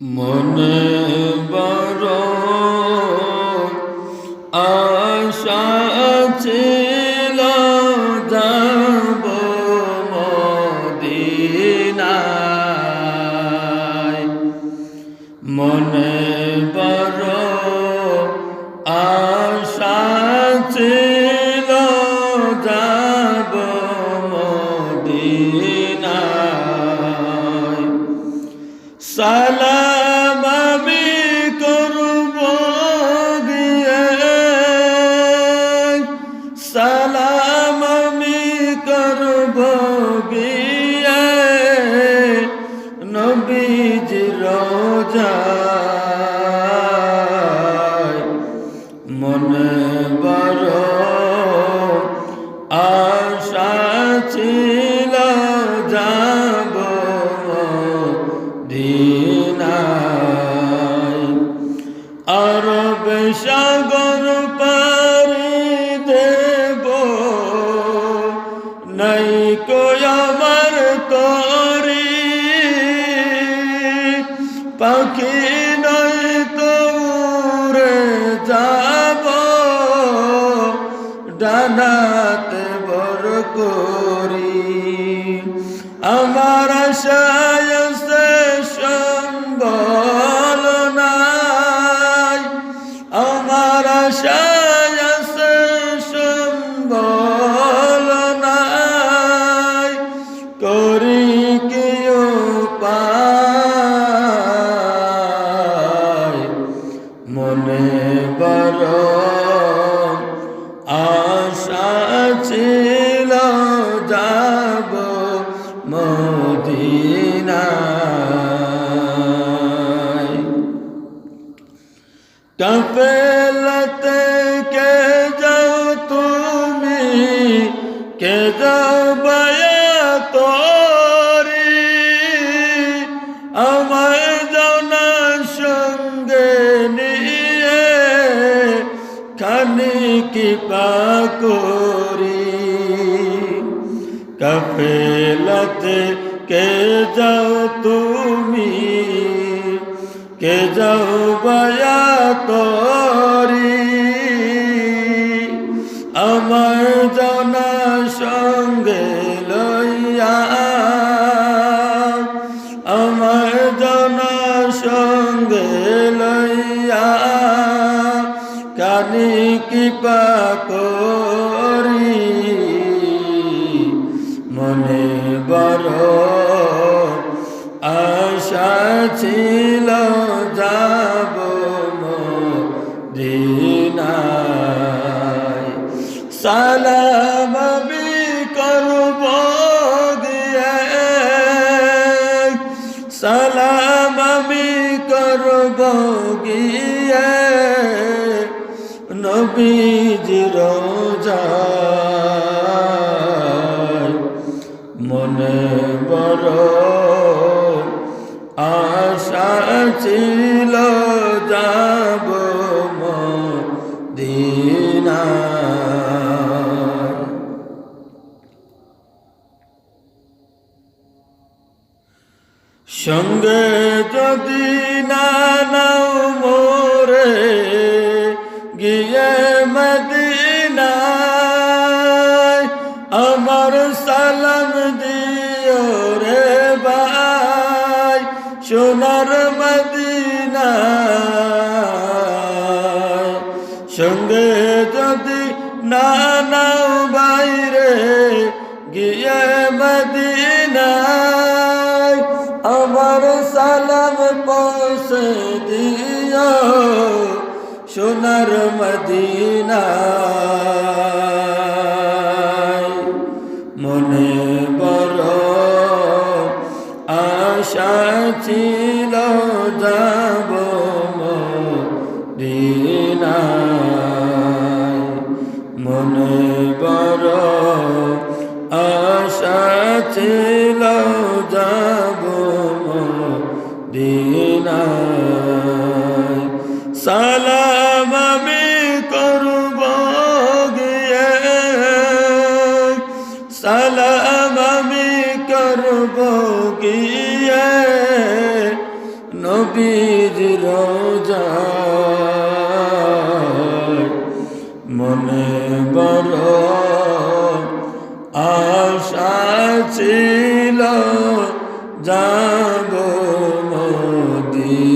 মনে বড় আশা ছিল যাব মদিনায়। মনে বড় আশা ছিল যাব মদিনায়। সালাম আমি করব গিয়ে, সালাম আমি করব গিয়ে নবীজির রওজায়। মনে বড় আশা ছিল যাব মদিনায়। আরব সাগর পাড়ি দেব, নাই কো আমার তরি, পাখি নয় তো উড়ে যাব ডানাতে বর করি। আমার আশায় আছে সম্বল নাই, আমার আশায় আছে সম্বল নাই, করি কি উপায়। মনে বড় আশা ছিল যাব মদিনায়। কাফেলাতে কে যাও তুমি, কে যাও বায়াতরি, আমায় যাও না সঙ্গে নিয়ে, খানি কি পাকরি। কাফেলাতে কে যাও তুমি, কে যাও বায়াতরি, আমার জানা সঙ্গে লইয়া, আমার জানা সঙ্গে লইয়া, কানি কি পাকরি। মনে বড় আশা ছিল যাব মদিনায়। সালাম আমি করব গিয়ে, সালাম আমি করব গিয়ে নবীজির রওজায়। মনে বড় আশা ছিল যাব মদিনায়। সঙ্গে যদি না নাও মোরে গিয়ে মদিনায়, আমার সালাম দিও রে ভাই সোনার মদিনায়। সঙ্গে যদি না নাও বাইরে গিয়ে মদিনায়, আমার সালাম পৌঁছে দিও সোনার মদিনায়। মনে বড় আশা ছিল যাব মদিনায়। মনে বড় আশা ছিল যাব মদিনায়। সালাম আমি করব গিয়ে, সালাম আমি করব গিয়ে নবীর রোজায় মনে বড় আশা ছিল যাব মদিনায়।